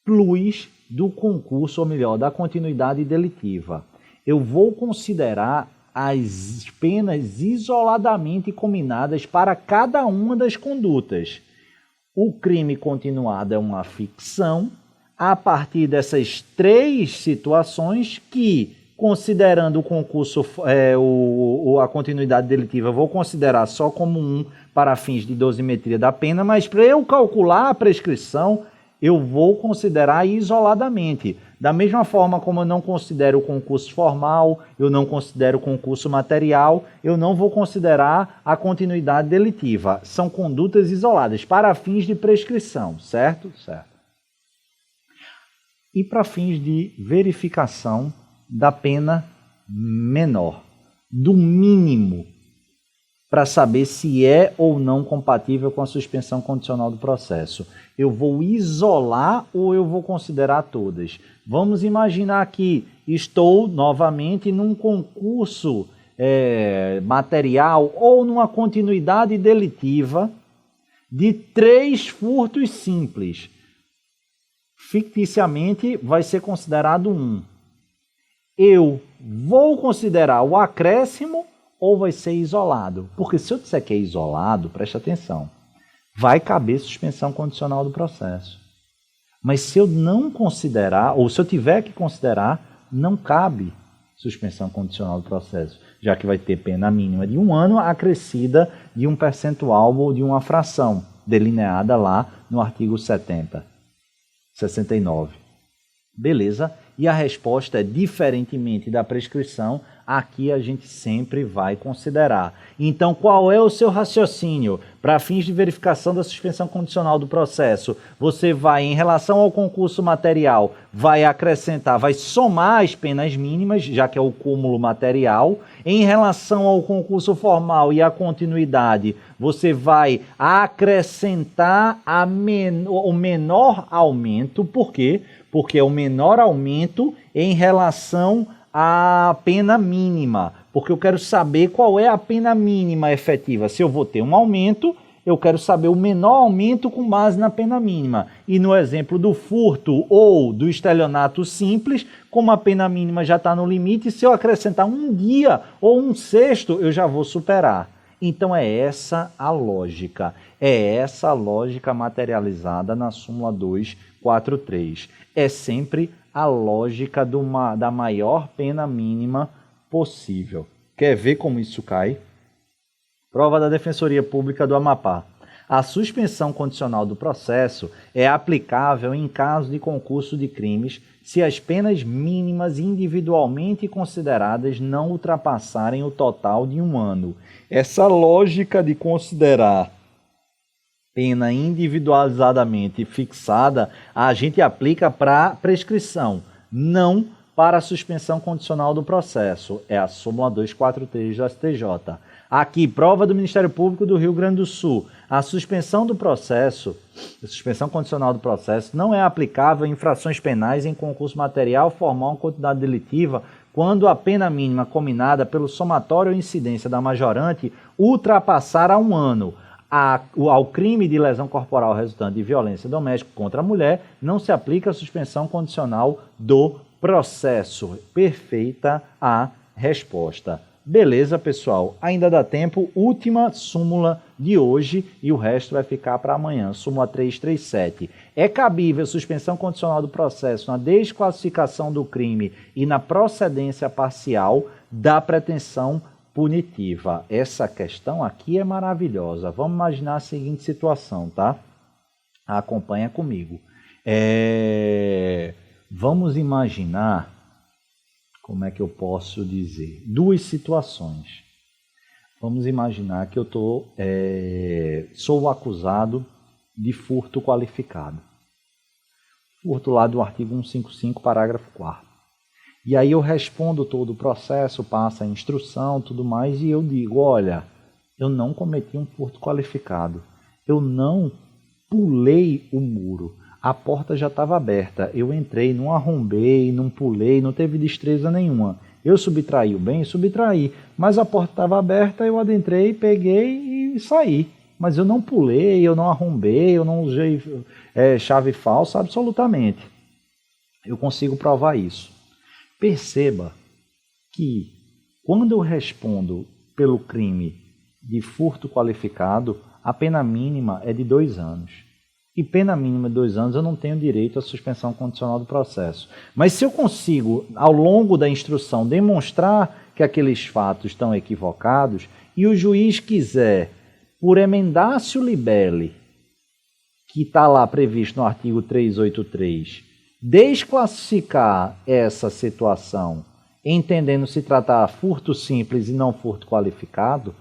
plus do concurso, ou melhor, da continuidade delitiva. Eu vou considerar as penas isoladamente combinadas para cada uma das condutas. O crime continuado é uma ficção a partir dessas 3 situações que, considerando o concurso, a continuidade delitiva, vou considerar só como 1 para fins de dosimetria da pena, mas para eu calcular a prescrição, eu vou considerar isoladamente. Da mesma forma como eu não considero o concurso formal, eu não considero o concurso material, eu não vou considerar a continuidade delitiva. São condutas isoladas para fins de prescrição, certo? Certo. E para fins de verificação da pena menor, do mínimo, para saber se é ou não compatível com a suspensão condicional do processo. Eu vou isolar ou eu vou considerar todas? Vamos imaginar que estou novamente num concurso material ou numa continuidade delitiva de 3 furtos simples. Ficticiamente vai ser considerado 1. Eu vou considerar o acréscimo ou vai ser isolado? Porque se eu disser que é isolado, preste atenção, vai caber suspensão condicional do processo. Mas se eu não considerar, ou se eu tiver que considerar, não cabe suspensão condicional do processo, já que vai ter pena mínima de 1 ano acrescida de um percentual ou de uma fração, delineada lá no artigo 69. Beleza? E a resposta é, diferentemente da prescrição, aqui a gente sempre vai considerar. Então, qual é o seu raciocínio? Para fins de verificação da suspensão condicional do processo, você vai, em relação ao concurso material, vai acrescentar, vai somar as penas mínimas, já que é o cúmulo material. Em relação ao concurso formal e à continuidade, você vai acrescentar o menor aumento. Por quê? Porque é o menor aumento em relação à pena mínima, porque eu quero saber qual é a pena mínima efetiva. Se eu vou ter um aumento, eu quero saber o menor aumento com base na pena mínima. E no exemplo do furto ou do estelionato simples, como a pena mínima já está no limite, se eu acrescentar 1 dia ou 1/6, eu já vou superar. Então é essa a lógica. É essa a lógica materializada na súmula 243. É sempre a lógica da maior pena mínima possível. Quer ver como isso cai? Prova da Defensoria Pública do Amapá. A suspensão condicional do processo é aplicável em caso de concurso de crimes se as penas mínimas individualmente consideradas não ultrapassarem o total de 1 ano. Essa lógica de considerar pena individualizadamente fixada, a gente aplica para prescrição, não para a suspensão condicional do processo. É a súmula 243 do STJ. Aqui, prova do Ministério Público do Rio Grande do Sul. A suspensão do processo, a suspensão condicional do processo, não é aplicável em infrações penais em concurso material, formal ou quantidade delitiva, quando a pena mínima combinada pelo somatório ou incidência da majorante ultrapassar a 1 ano. Ao crime de lesão corporal resultante de violência doméstica contra a mulher, não se aplica a suspensão condicional do processo. Perfeita a resposta. Beleza, pessoal? Ainda dá tempo. Última súmula de hoje e o resto vai ficar para amanhã. Súmula 337. É cabível suspensão condicional do processo na desclassificação do crime e na procedência parcial da pretensão punitiva. Essa questão aqui é maravilhosa. Vamos imaginar a seguinte situação, tá? Acompanha comigo. Vamos imaginar, como é que eu posso dizer? 2 situações. Vamos imaginar que eu sou acusado de furto qualificado. Furto lá do artigo 155, parágrafo 4º. E aí eu respondo todo o processo, passa a instrução, tudo mais, e eu digo, olha, eu não cometi um furto qualificado. Eu não pulei o muro. A porta já estava aberta. Eu entrei, não arrombei, não pulei, não teve destreza nenhuma. Eu subtraí o bem? Subtraí. Mas a porta estava aberta, eu adentrei, peguei e saí. Mas eu não pulei, eu não arrombei, eu não usei chave falsa, absolutamente. Eu consigo provar isso. Perceba que quando eu respondo pelo crime de furto qualificado, a pena mínima é de 2 anos. E pena mínima de 2 anos eu não tenho direito à suspensão condicional do processo. Mas se eu consigo, ao longo da instrução, demonstrar que aqueles fatos estão equivocados e o juiz quiser, por emendácio libelli, que está lá previsto no artigo 383, desclassificar essa situação, entendendo se tratar furto simples e não furto qualificado,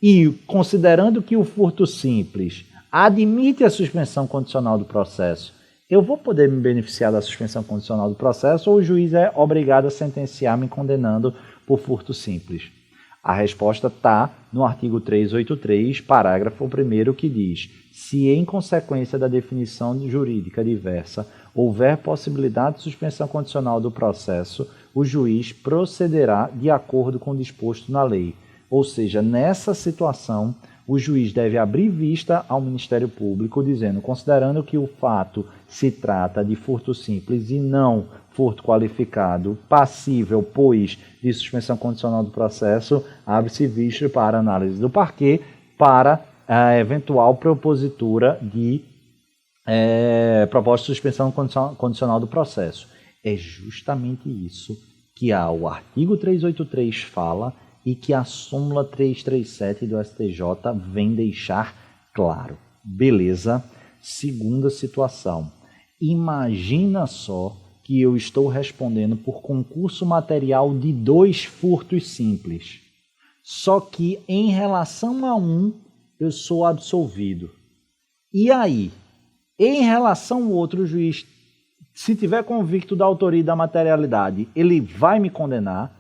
e considerando que o furto simples admite a suspensão condicional do processo, eu vou poder me beneficiar da suspensão condicional do processo ou o juiz é obrigado a sentenciar me condenando por furto simples? A resposta está no artigo 383, parágrafo 1º, que diz: se em consequência da definição jurídica diversa houver possibilidade de suspensão condicional do processo, o juiz procederá de acordo com o disposto na lei. Ou seja, nessa situação, o juiz deve abrir vista ao Ministério Público, dizendo, considerando que o fato se trata de furto simples e não furto qualificado, passível, pois, de suspensão condicional do processo, abre-se vista para análise do parquê para a eventual propositura de proposta de suspensão condicional do processo. É justamente isso que o artigo 383 fala e que a súmula 337 do STJ vem deixar claro. Beleza? Segunda situação. Imagina só que eu estou respondendo por concurso material de 2 furtos simples. Só que em relação a um, eu sou absolvido. E aí? Em relação ao outro, o juiz, se tiver convicto da autoria e da materialidade, ele vai me condenar?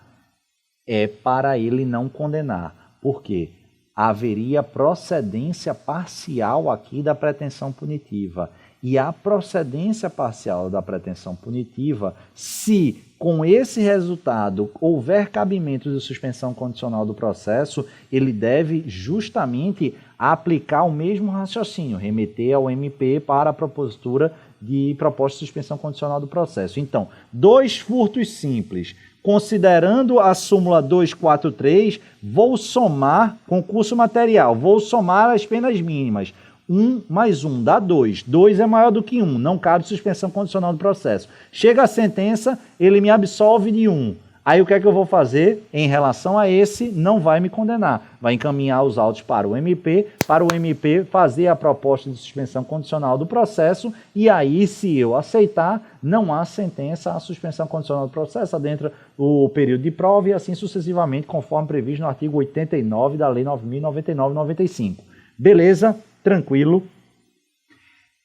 É para ele não condenar. Por quê? Haveria procedência parcial aqui da pretensão punitiva. E a procedência parcial da pretensão punitiva, se com esse resultado houver cabimento de suspensão condicional do processo, ele deve justamente aplicar o mesmo raciocínio, remeter ao MP para a propositura de proposta de suspensão condicional do processo. Então, 2 furtos simples. Considerando a súmula 243, vou somar concurso material, vou somar as penas mínimas. 1 mais 1 dá 2. 2 é maior do que 1, não cabe suspensão condicional do processo. Chega a sentença, ele me absolve de 1. Aí o que é que eu vou fazer? Em relação a esse, não vai me condenar. Vai encaminhar os autos para o MP fazer a proposta de suspensão condicional do processo e aí, se eu aceitar, não há sentença à suspensão condicional do processo, adentra o período de prova e assim sucessivamente, conforme previsto no artigo 89 da Lei 9.099/95. Beleza? Tranquilo.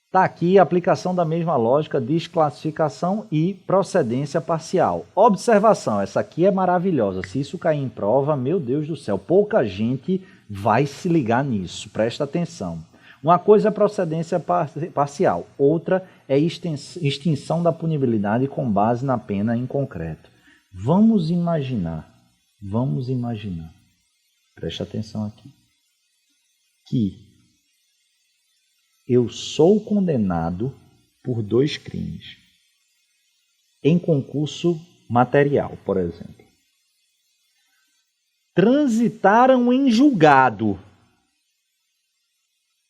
Está aqui a aplicação da mesma lógica, desclassificação e procedência parcial. Observação, essa aqui é maravilhosa. Se isso cair em prova, meu Deus do céu, pouca gente vai se ligar nisso. Presta atenção. Uma coisa é procedência parcial, outra é extinção da punibilidade com base na pena em concreto. Vamos imaginar, presta atenção aqui, que eu sou condenado por 2 crimes em concurso material, por exemplo. Transitaram em julgado,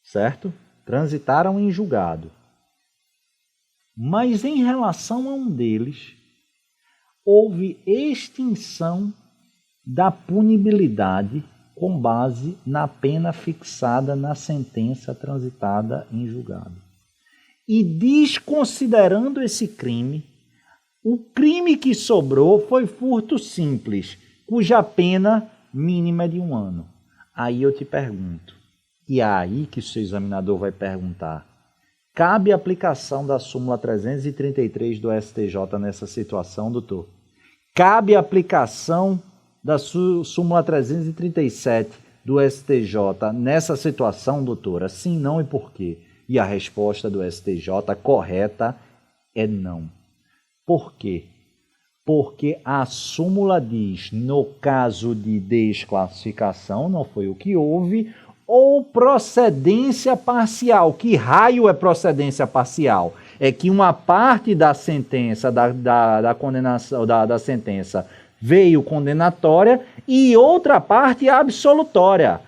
certo? Transitaram em julgado. Mas em relação a um deles, houve extinção da punibilidade com base na pena fixada na sentença transitada em julgado. E desconsiderando esse crime, o crime que sobrou foi furto simples, cuja pena mínima é de 1 ano. Aí eu te pergunto, e é aí que o seu examinador vai perguntar, cabe a aplicação da súmula 333 do STJ nessa situação, doutor? Cabe a aplicação da súmula 337 do STJ nessa situação, doutora? Sim, não e por quê? E a resposta do STJ correta é não. Por quê? Porque a súmula diz, no caso de desclassificação, não foi o que houve, ou procedência parcial. Que raio é procedência parcial? É que uma parte da sentença, da condenação, da sentença, veio condenatória e outra parte absolutória.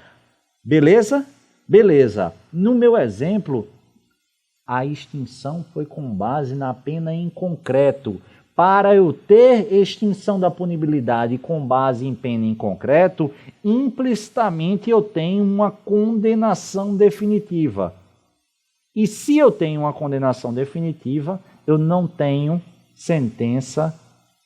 Beleza? Beleza. No meu exemplo, a extinção foi com base na pena em concreto. Para eu ter extinção da punibilidade com base em pena em concreto, implicitamente eu tenho uma condenação definitiva. E se eu tenho uma condenação definitiva, eu não tenho sentença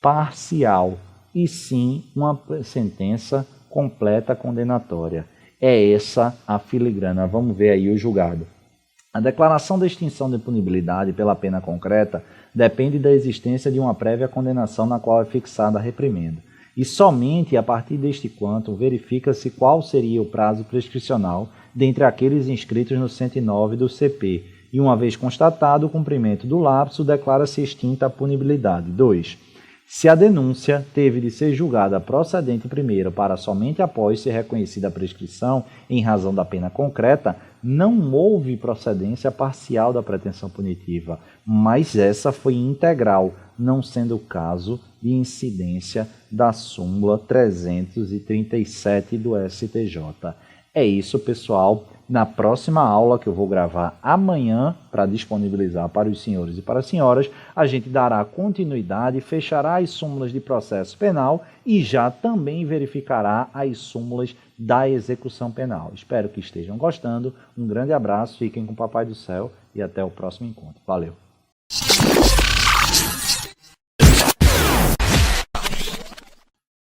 parcial, e sim uma sentença completa condenatória. É essa a filigrana. Vamos ver aí o julgado. A declaração da extinção de punibilidade pela pena concreta depende da existência de uma prévia condenação na qual é fixada a reprimenda. E somente a partir deste quanto verifica-se qual seria o prazo prescricional dentre aqueles inscritos no 109 do CP. E uma vez constatado o cumprimento do lapso, declara-se extinta a punibilidade. 2. Se a denúncia teve de ser julgada procedente primeiro para somente após ser reconhecida a prescrição em razão da pena concreta, não houve procedência parcial da pretensão punitiva, mas essa foi integral, não sendo o caso de incidência da súmula 337 do STJ. É isso, pessoal. Na próxima aula que eu vou gravar amanhã para disponibilizar para os senhores e para as senhoras, a gente dará continuidade, fechará as súmulas de processo penal e já também verificará as súmulas da execução penal. Espero que estejam gostando. Um grande abraço, fiquem com o Papai do Céu e até o próximo encontro. Valeu!